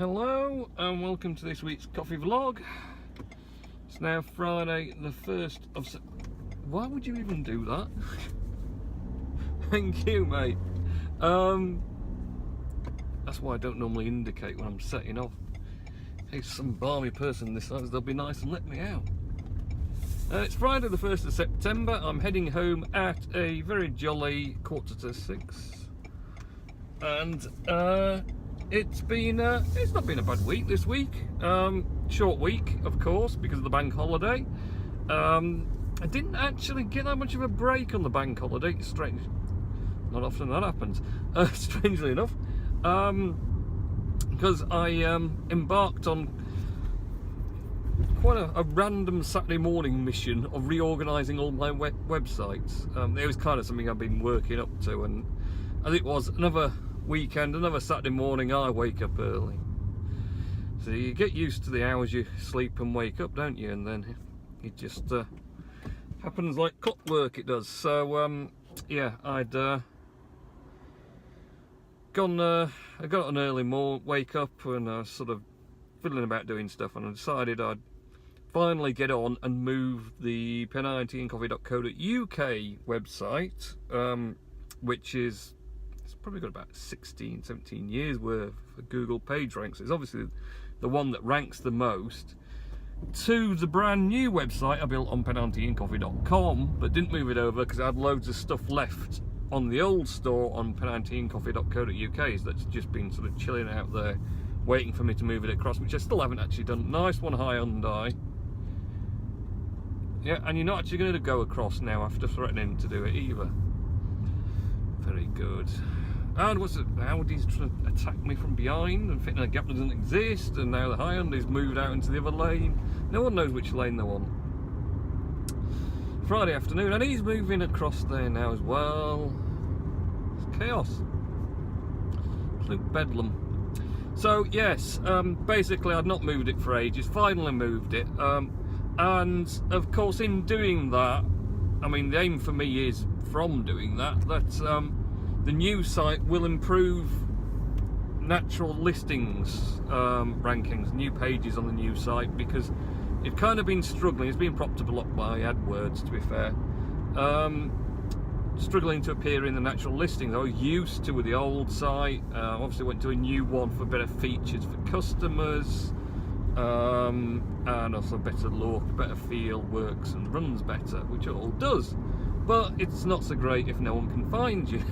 Hello and welcome to this week's coffee vlog. It's now Friday the 1st of September. Why would you even do that? Thank you, mate. That's why I don't normally indicate when I'm setting off. Hey, some balmy person this size, they'll be nice and let me out. It's Friday the 1st of September. I'm heading home at a very jolly 5:45. And it's not been a bad week this week. Short week, of course, because of the bank holiday. I didn't actually get that much of a break on the bank holiday. It's strange. Not often that happens. Strangely enough. Because I embarked on quite a random Saturday morning mission of reorganising all my websites. It was kind of something I've been working up to, and as it was another weekend, another Saturday morning, I wake up early. So you get used to the hours you sleep and wake up, don't you? And then it just happens like clockwork, it does. So yeah, I got an early wake up, and I was sort of fiddling about doing stuff, and I decided I'd finally get on and move the c0ff33.co.uk website, which is, it's probably got about 17 years worth of Google page ranks. It's obviously the one that ranks the most, to the brand new website I built on c0ff33.com, but didn't move it over because I had loads of stuff left on the old store on c0ff33.co.uk. So that's just been sort of chilling out there, waiting for me to move it across, which I still haven't actually done. Nice one, Hyundai. Yeah, and you're not actually going to go across now after threatening to do it either. Very good. And what's it? Audi's trying to attack me from behind and fitting a gap that doesn't exist, and now the Hyundai's moved out into the other lane. No one knows which lane they're on. Friday afternoon, and he's moving across there now as well. It's chaos. Absolute bedlam. So yes, basically I'd not moved it for ages, finally moved it, and of course in doing that, I mean the aim for me is, from doing that, the new site will improve natural listings rankings, new pages on the new site, because it's kind of been struggling. It's been propped up a lot by AdWords, to be fair. Struggling to appear in the natural listings I was used to with the old site. Obviously went to a new one for better features for customers, and also better look, better feel, works and runs better, which it all does. But it's not so great if no one can find you.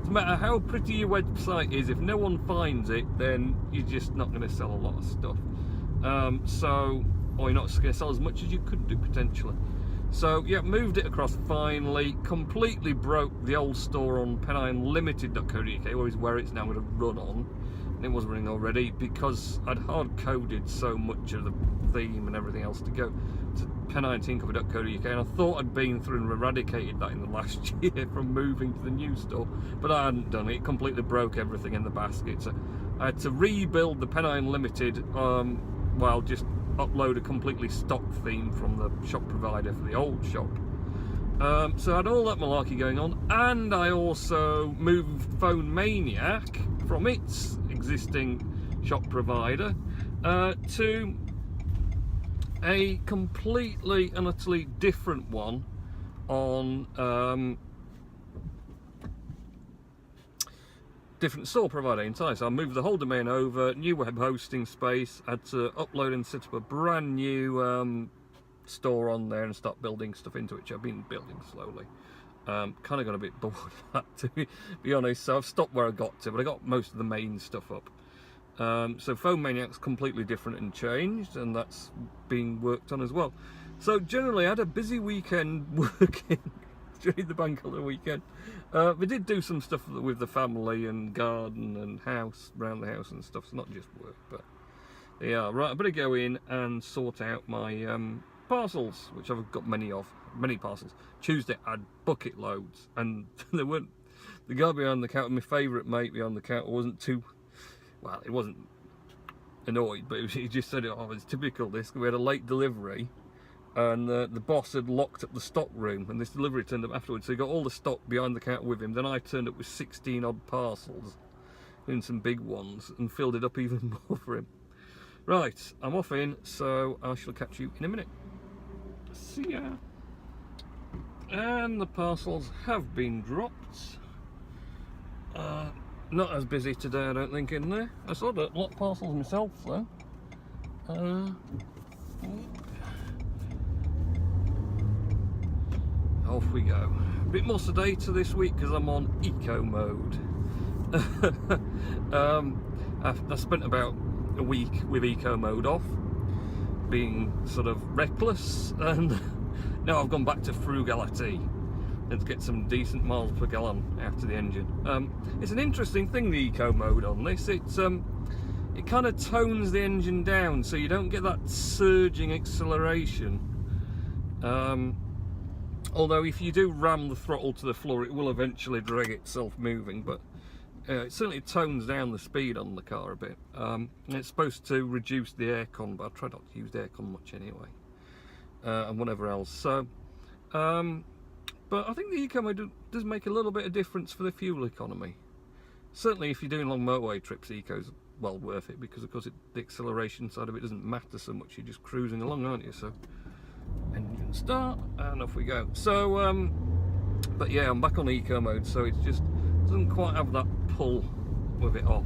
No matter how pretty your website is, if no one finds it, then you're just not going to sell a lot of stuff. Or you're not going to sell as much as you could do potentially. So yeah, moved it across finally, completely broke the old store on pennines.limited.co.uk, where it's now going to run on. And it was running already, because I'd hard coded so much of the theme and everything else to go to pennines.co.uk, and I thought I'd been through and eradicated that in the last year from moving to the new store, but I hadn't done it. It completely broke everything in the basket. So I had to rebuild the Pennine Limited, while just upload a completely stock theme from the shop provider for the old shop. So I had all that malarkey going on, and I also moved Phone Maniac from its existing shop provider to a completely and utterly different one on different store provider entirely. So I moved the whole domain over, new web hosting space, had to upload and set up a brand new store on there and start building stuff into it, which I've been building slowly. Kind of got a bit bored of that, to be honest, so I've stopped where I got to, but I got most of the main stuff up. So Phone Maniac's completely different and changed, and that's being worked on as well. So generally I had a busy weekend working during the bank holiday weekend. We did do some stuff with the family and garden and house, around the house and stuff, so not just work, but yeah, right, I better go in and sort out my parcels, which I've got many parcels. Tuesday I had bucket loads, and they weren't, the guy behind the counter, my favourite mate behind the counter, wasn't too, well, he wasn't annoyed, but he just said, oh, it's typical this, we had a late delivery, and the boss had locked up the stock room, and this delivery turned up afterwards, so he got all the stock behind the counter with him. Then I turned up with 16 odd parcels, in some big ones, and filled it up even more for him. Right, I'm off in, so I shall catch you in a minute. See ya. And the parcels have been dropped. Not as busy today, I don't think, in there. I saw a lot of parcels myself, though. Off we go. A bit more sedated this week because I'm on eco mode. I spent about a week with eco mode off, being sort of reckless, and now I've gone back to frugality and to get some decent miles per gallon out of the engine. It's an interesting thing, the eco mode on this. It kind of tones the engine down so you don't get that surging acceleration. Although if you do ram the throttle to the floor, it will eventually drag itself moving, but it certainly tones down the speed on the car a bit. And it's supposed to reduce the aircon, but I try not to use the aircon much anyway, and whatever else. So, but I think the eco mode does make a little bit of difference for the fuel economy. Certainly if you're doing long motorway trips, eco's well worth it, because of course the acceleration side of it doesn't matter so much. You're just cruising along, aren't you? So engine start and off we go. So but yeah, I'm back on eco mode, so it just doesn't quite have that pull with it off.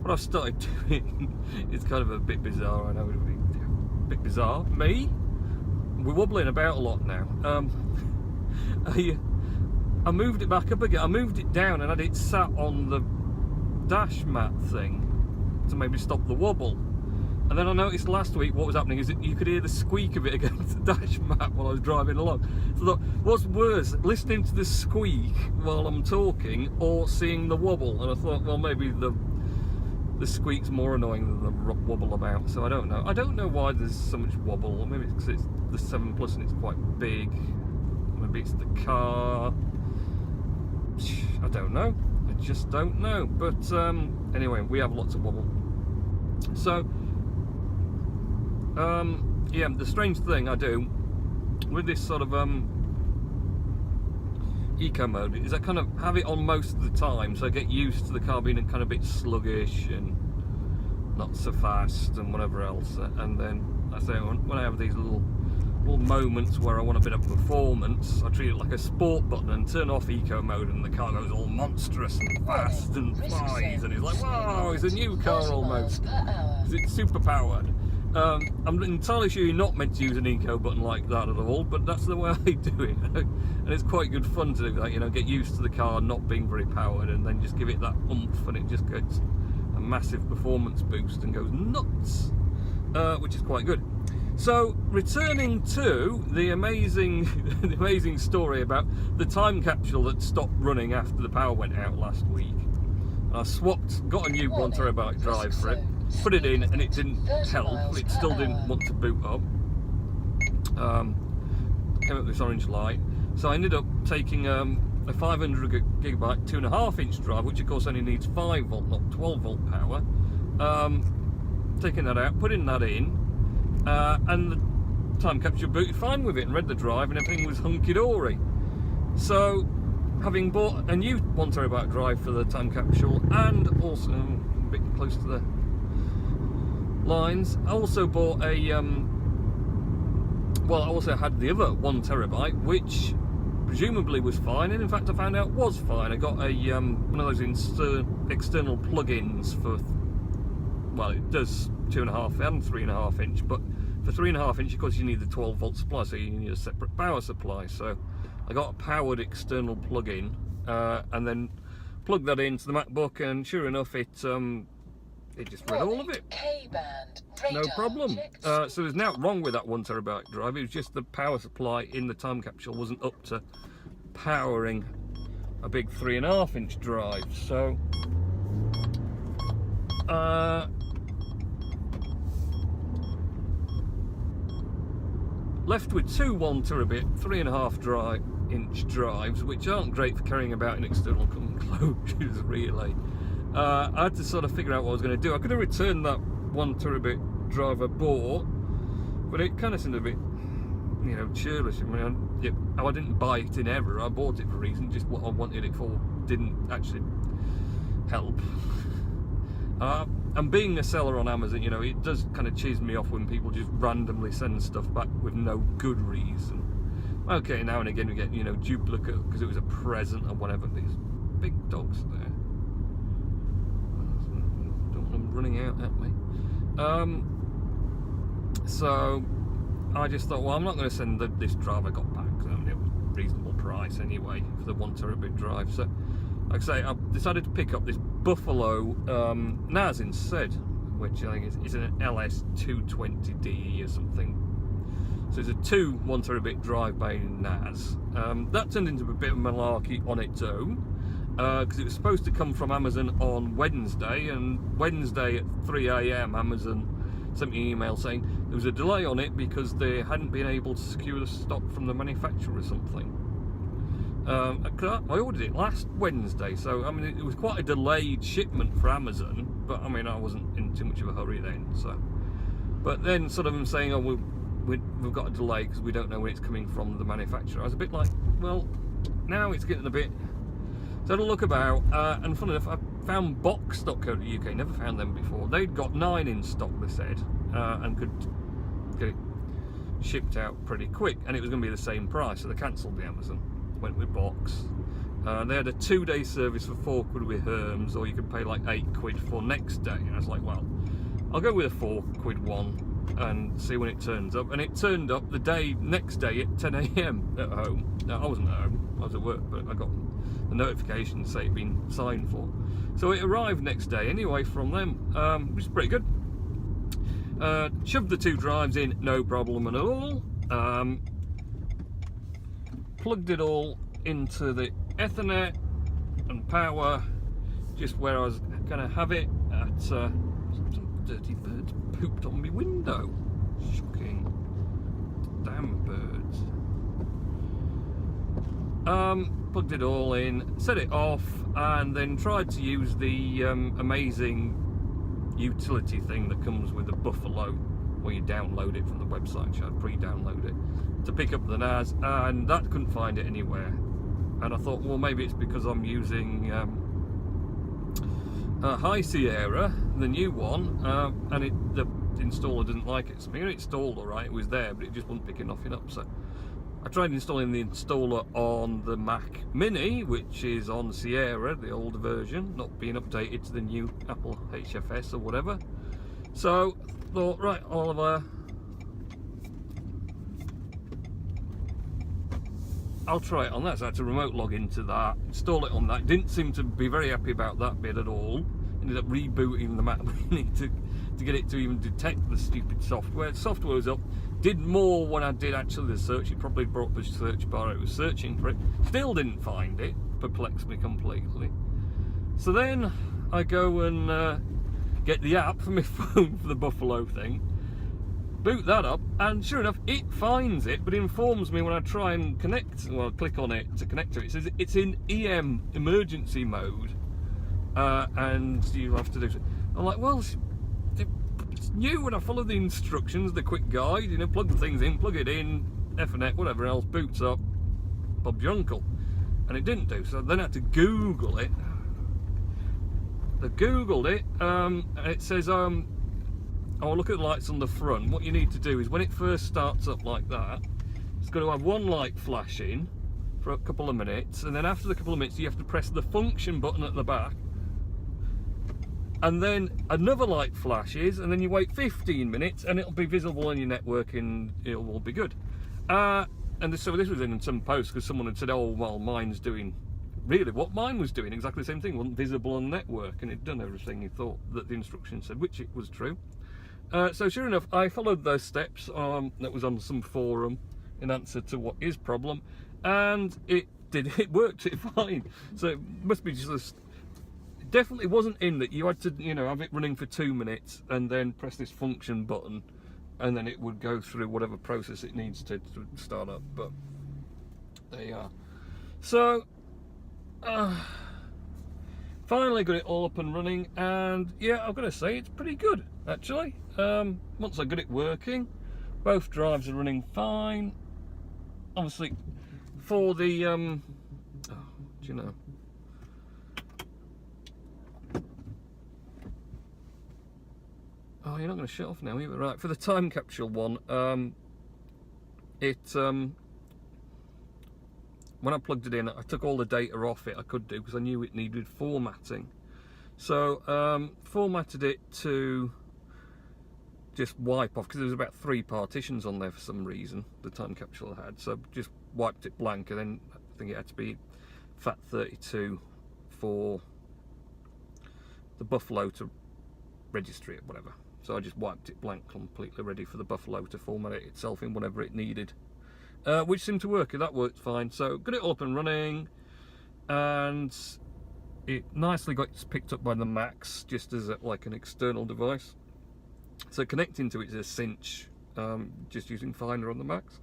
What I've started doing is kind of a bit bizarre. I know it'll be a bit bizarre. We're wobbling about a lot now. I moved it back up again. I moved it down and had it sat on the dash mat thing to maybe stop the wobble. And then I noticed last week what was happening is that you could hear the squeak of it against the dash mat while I was driving along. So I thought, what's worse, listening to the squeak while I'm talking or seeing the wobble? And I thought, well, maybe the squeak's more annoying than the wobble about. So I don't know. I don't know why there's so much wobble. Maybe it's because it's the 7 Plus and it's quite big. Maybe it's the car. I don't know. I just don't know. But anyway, we have lots of wobble. So yeah, the strange thing I do with this sort of eco mode is I kind of have it on most of the time, so I get used to the car being kind of a bit sluggish and not so fast and whatever else. And then I say when I have these little moments where I want a bit of performance, I treat it like a sport button and turn off eco mode, and the car goes all monstrous and fast and flies, and it's like, wow, it's a new car almost. It's super powered. I'm entirely sure you're not meant to use an eco button like that at all, but that's the way I do it. And it's quite good fun to do that, you know, get used to the car not being very powered and then just give it that oomph, and it just gets a massive performance boost and goes nuts, which is quite good. So, returning to the amazing story about the time capsule that stopped running after the power went out last week. I got a new 1 terabyte drive for it, put it in, and it didn't help. It still didn't want to boot up. Came up with this orange light. So I ended up taking a 500 gigabyte 2.5 inch drive, which of course only needs 5 volt, not 12 volt power. Taking that out, putting that in, and the time capsule booted fine with it and read the drive, and everything was hunky-dory. So, having bought a new 1 terabyte drive for the time capsule, and also a bit close to the lines, I also bought a well, I also had the other 1 terabyte, which presumably was fine, and in fact I found out was fine. I got a one of those external plug-ins for, well, it does 2.5 and 3.5 inch, but for 3.5 inch of course you need the 12 volt supply, so you need a separate power supply. So I got a powered external plug-in, and then plugged that into the MacBook, and sure enough it just read all of it, no problem. So there's nothing wrong with that 1 terabyte drive. It was just the power supply in the time capsule wasn't up to powering a big 3.5 inch drive. So left with two 1 terabit 3.5 inch drives, which aren't great for carrying about in external enclosures really. I had to sort of figure out what I was going to do. I could have returned that 1 terabit drive I bought, but it kind of seemed a bit, you know, churlish. I mean, I didn't buy it in error. I bought it for a reason. Just what I wanted it for didn't actually help. And being a seller on Amazon, you know, it does kind of cheese me off when people just randomly send stuff back with no good reason. Okay, now and again we get, you know, duplicate because it was a present or whatever. These big dogs there. Don't want them running out at me. So I just thought, well, I'm not going to send this drive I got back. I mean, it was a reasonable price anyway for the 1 terabit drive. So, like I say, I decided to pick up this Buffalo NAS instead, which I think is an LS220D or something. So it's a 1 terabit drive by NAS. That turned into a bit of malarkey on its own, because it was supposed to come from Amazon on Wednesday, and Wednesday at 3 AM Amazon sent me an email saying there was a delay on it because they hadn't been able to secure the stock from the manufacturer or something. I ordered it last Wednesday, so I mean it was quite a delayed shipment for Amazon, but I mean I wasn't in too much of a hurry then. So, but then sort of them saying, oh, we've got a delay because we don't know when it's coming from the manufacturer. I was a bit like, well, now it's getting a bit. So I had a look about, and funny enough, I found box.co.uk, never found them before. They'd got 9 in stock, they said, and could get it shipped out pretty quick, and it was going to be the same price, so they cancelled the Amazon, went with box. They had a 2-day service for £4 with Hermes, or you could pay like £8 for next day, and I was like, well, I'll go with a £4 one and see when it turns up. And it turned up the next day at 10 AM at home. No, I wasn't at home, I was at work, but I got a notification to say it'd been signed for. So it arrived next day anyway from them, which is pretty good. Shoved the 2 drives in, no problem at all. Plugged it all into the Ethernet and power, just where I was going to have it. At some dirty birds pooped on my window. Shocking. Damn birds. Plugged it all in, set it off, and then tried to use the amazing utility thing that comes with the Buffalo, where you download it from the website, so I'd pre-download it, to pick up the NAS, and that couldn't find it anywhere. And I thought, well, maybe it's because I'm using High Sierra, the new one, and the installer didn't like it. So it installed all right, it was there, but it just wasn't picking nothing up. So I tried installing the installer on the Mac Mini, which is on Sierra, the older version, not being updated to the new Apple HFS or whatever. So thought, right, Oliver, I'll try it on that. So I had to remote log into that, install it on that. Didn't seem to be very happy about that bit at all. Ended up rebooting the Mac Mini to get it to even detect the stupid software. The software was up, did more when I did actually the search. It probably brought up the search bar, it was searching for it. Still didn't find it, perplexed me completely. So then I go and get the app for my phone for the Buffalo thing, boot that up, and sure enough it finds it, but informs me when I try and connect, well, click on it to connect to it, it says it's in EM emergency mode, and you have to do it. I'm like, well, it's new when I follow the instructions, the quick guide, you know, plug the things in, plug it in, Ethernet, whatever else, boots up, Bob's your uncle. And it didn't do, so then I had to Google it. I Googled it, and it says, oh, look at the lights on the front. What you need to do is when it first starts up like that, it's got to have one light flashing for a couple of minutes, and then after the couple of minutes you have to press the function button at the back, and then another light flashes, and then you wait 15 minutes and it'll be visible on your network and it'll all be good. And so this was in some post because someone had said, oh, well, mine's doing really what mine was doing, exactly the same thing, wasn't visible on the network, and it'd done everything you thought that the instructions said, which it was true. So sure enough, I followed those steps that was on some forum in answer to what is problem, and it worked fine. So it must be just it definitely wasn't in that you had to, you know, have it running for 2 minutes and then press this function button and then it would go through whatever process it needs to start up. But there you are. So finally got it all up and running, and yeah, I've got to say it's pretty good actually. Once I got it working, both drives are running fine. Obviously for the do you know, Oh, you're not going to shut off now either. Right, for the time capsule one, when I plugged it in, I took all the data off it I could do, because I knew it needed formatting. So formatted it to just wipe off, because there was about 3 partitions on there for some reason, the time capsule had. So just wiped it blank, and then I think it had to be FAT32 for the Buffalo to register it, whatever. So I just wiped it blank, completely ready for the Buffalo to format it itself in whatever it needed, which seemed to work. That worked fine. So got it all up and running, and it nicely got picked up by the Macs just as like an external device. So connecting to it is a cinch, just using Finder on the Macs.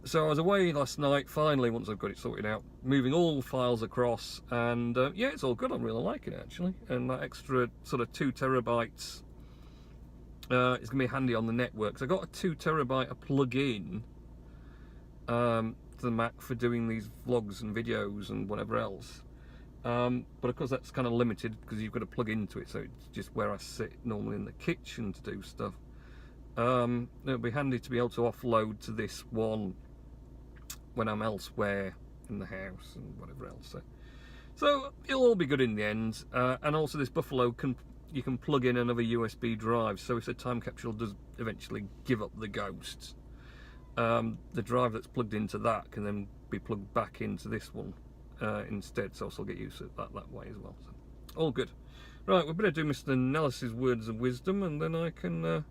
So I was away last night, finally, once I've got it sorted out, moving all files across, and yeah, it's all good. I'm really liking it, actually. And that extra sort of 2 terabytes is going to be handy on the network. So I got a 2 terabyte plug-in to the Mac for doing these vlogs and videos and whatever else. But of course that's kind of limited, because you've got to plug into it, so it's just where I sit normally in the kitchen to do stuff. It'll be handy to be able to offload to this one when I'm elsewhere in the house and whatever else. So it'll all be good in the end. And also this Buffalo, you can plug in another USB drive, so if the time capsule does eventually give up the ghost, the drive that's plugged into that can then be plugged back into this one instead, so I'll get used to that way as well. So all good. Right, we better do Mr. Nellis's words of wisdom, and then I can oh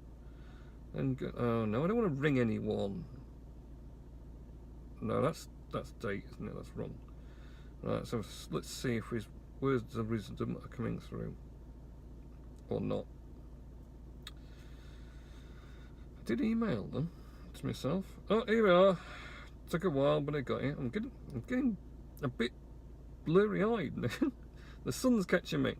no, I don't want to ring anyone. No, that's date, isn't it? That's wrong. Right, so let's see if his words of wisdom are coming through or not. I did email them to myself. Oh, here we are. Took a while, but I got it. I'm getting a bit blurry-eyed now. The sun's catching me.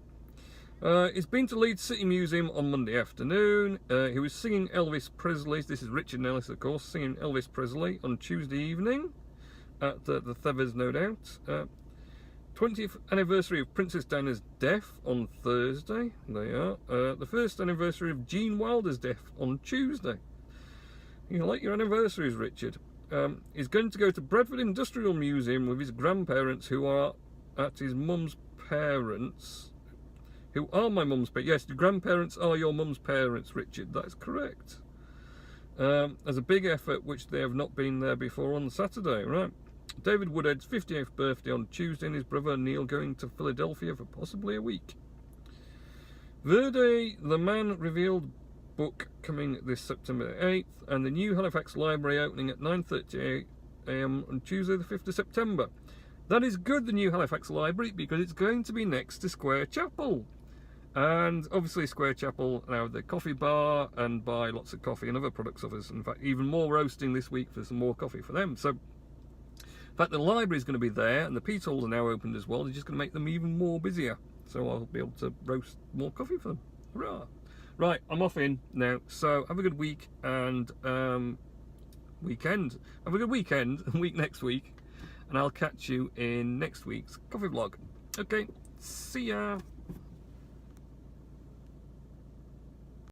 He's been to Leeds City Museum on Monday afternoon. He was singing Elvis Presley. This is Richard Nellis, of course, singing Elvis Presley on Tuesday evening at the Thevers, no doubt. 20th anniversary of Princess Diana's death on Thursday. There you are. The first anniversary of Gene Wilder's death on Tuesday. You like your anniversaries, Richard. He's going to go to Bradford Industrial Museum with his grandparents, who are at his mum's parents. Who are my mum's parents? Yes, your grandparents are your mum's parents, Richard. That's correct. As a big effort, which they have not been there before, on Saturday, right? David Woodhead's 58th birthday on Tuesday, and his brother Neil going to Philadelphia for possibly a week. Verde, the Man Revealed book coming this September 8th, and the new Halifax Library opening at 9:30 AM on Tuesday the 5th of September. That is good, the new Halifax Library, because it's going to be next to Square Chapel. And obviously Square Chapel now the coffee bar, and buy lots of coffee and other products of us. In fact, even more roasting this week for some more coffee for them. So, in fact, the library is going to be there, and the peat halls are now opened as well. They're just going to make them even more busier. So I'll be able to roast more coffee for them. Hurrah! Right, I'm off in now. So have a good week and weekend. Have a good weekend and week next week. And I'll catch you in next week's coffee vlog. Okay, see ya!